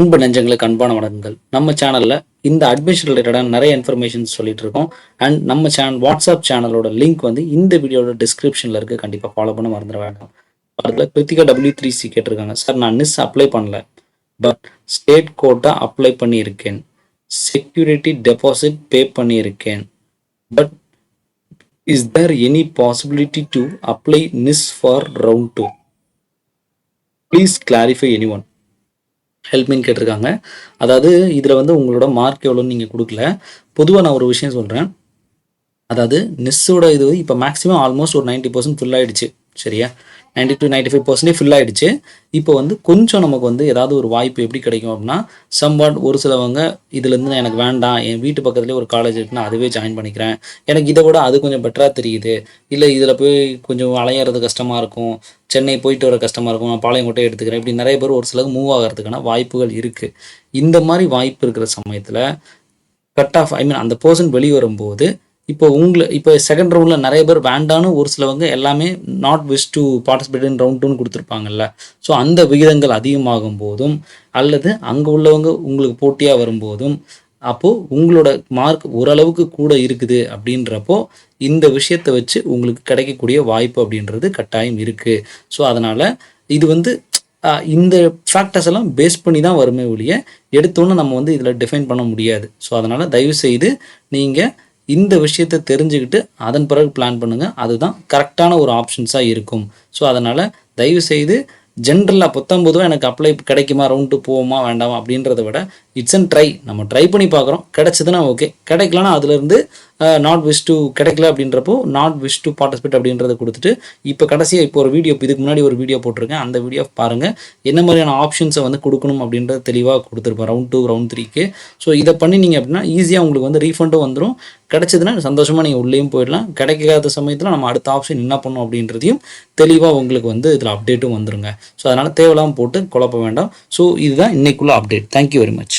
அன்பு நெஞ்சங்களுக்கு அன்பான வணக்கங்கள். நம்ம சேனல்ல இந்த அட்மிஷன் ரிலேட்டடான நிறைய இன்ஃபர்மேஷன்ஸ் சொல்லிட்டு இருக்கோம். அண்ட் நம்ம சேனல் வாட்ஸ்அப் சேனலோட லிங்க் வந்து இந்த வீடியோட டிஸ்கிரிப்ஷன்ல இருக்கு. கண்டிப்பா ஃபாலோ பண்ண மறந்துட வேண்டாம். அதுல கிருத்திகா W3C கேட்டிருக்காங்க. சார், நான் நிஸ் அப்ளை பண்ணல, பட் ஸ்டேட் கோட்டா அப்ளை பண்ணியிருக்கேன். செக்யூரிட்டி டெபாசிட் பே பண்ணியிருக்கேன். But is there any possibility to apply NIS for round 2? Please clarify any one. ஹெல்ப்மின்னு கேட்டிருக்காங்க. அதாவது இதில் வந்து உங்களோட மார்க் எவ்வளோன்னு நீங்கள் கொடுக்கல. பொதுவாக நான் ஒரு விஷயம் சொல்கிறேன். அதாவது நெஸ்ஸோட இது இப்போ மேக்ஸிமம் ஆல்மோஸ்ட் ஒரு 90% ஃபில் ஆகிடுச்சு. சரியா? 90 to 95% ஃபில் ஆகிடுச்சு. இப்போ வந்து கொஞ்சம் நமக்கு வந்து ஏதாவது ஒரு வாய்ப்பு எப்படி கிடைக்கும் அப்படின்னா, சம்வாட் ஒரு சிலவங்க இதுலேருந்து எனக்கு வேண்டாம், என் வீட்டு பக்கத்துலேயே ஒரு காலேஜ் இருக்குன்னா அதுவே ஜாயின் பண்ணிக்கிறேன், எனக்கு இதை விட அது கொஞ்சம் பெட்டராக தெரியுது, இல்லை இதில் போய் கொஞ்சம் அலையிறது கஷ்டமாக இருக்கும், சென்னை போயிட்டு வர கஷ்டமாக இருக்கும், நான் பாளையங்கோட்டை எடுத்துக்கிறேன், இப்படி நிறைய பேர் ஒரு சிலருக்கு மூவ் ஆகிறதுக்கான வாய்ப்புகள் இருக்குது. இந்த மாதிரி வாய்ப்பு இருக்கிற சமயத்தில் கட் ஆஃப் அந்த பர்சன் வெளியே வரும்போது இப்போ செகண்ட் ரவுண்டில் நிறைய பேர் வேண்டான்னு ஒரு சிலவங்க எல்லாமே not wish to participate in round 2ன்னு கொடுத்துருப்பாங்கல்ல. ஸோ அந்த விகிதங்கள் அதிகமாகும் போதும் அல்லது அங்கே உள்ளவங்க உங்களுக்கு போட்டியாக வரும்போதும் அப்போது உங்களோட மார்க் ஓரளவுக்கு கூட இருக்குது அப்படின்றப்போ இந்த விஷயத்தை வச்சு உங்களுக்கு கிடைக்கக்கூடிய வாய்ப்பு அப்படின்றது கட்டாயம் இருக்குது. ஸோ அதனால் இது வந்து இந்த ஃபேக்டர்ஸ் எல்லாம் பேஸ் பண்ணி தான் வருமே ஒழிய எடுத்தோன்னு நம்ம வந்து இதில் டிஃபைன் பண்ண முடியாது. ஸோ அதனால் தயவுசெய்து நீங்கள் இந்த விஷயத்தை தெரிஞ்சுக்கிட்டு அதன் பிறகு பிளான் பண்ணுங்கள். அதுதான் கரெக்டான ஒரு ஆப்ஷன்ஸாக இருக்கும். ஸோ அதனால் தயவுசெய்து ஜென்ரலாக 19 எனக்கு அப்ளை கிடைக்குமா, ரவுண்ட் 2 போவோமா வேண்டாமா அப்படின்றத விட இட்ஸ் அண்ட் ட்ரை. நம்ம ட்ரை பண்ணி பார்க்குறோம், கிடைச்சதுன்னா ஓகே, கிடைக்கலன்னா அதுலேருந்து நாட் விஷ் டு கிடைக்கல அப்படின்றப்போ நாட் விஷ் டு பார்ட்டிசிபேட் அப்படின்றத கொடுத்துட்டு இப்போ கடைசியாக இப்போ ஒரு வீடியோ, இதுக்கு முன்னாடி ஒரு வீடியோ போட்டிருக்கேன், அந்த வீடியோ பாருங்கள். என்ன மாதிரியான ஆப்ஷன்ஸை வந்து கொடுக்கணும் அப்படின்றத தெளிவாக கொடுத்துருப்பேன் ரவுண்ட் 2 ரவுண்ட் 3க்கு. ஸோ இதை பண்ணினீங்க அப்படின்னா ஈஸியாக உங்களுக்கு வந்து ரீஃபண்டும் வந்துடும். கிடைச்சதுன்னா சந்தோஷமாக நீங்கள் உள்ளேயும் போயிடலாம். கிடைக்காத சமயத்தில் நம்ம அடுத்த ஆப்ஷன் என்ன பண்ணணும் அப்படின்றதையும் தெளிவாக உங்களுக்கு வந்து இதில் அப்டேட்டும் வந்துருங்க. ஸோ அதனால் தேவையில்லாமல் போட்டு குழப்ப வேண்டாம். ஸோ இதுதான் இன்னைக்குள்ள அப்டேட். Thank you very much.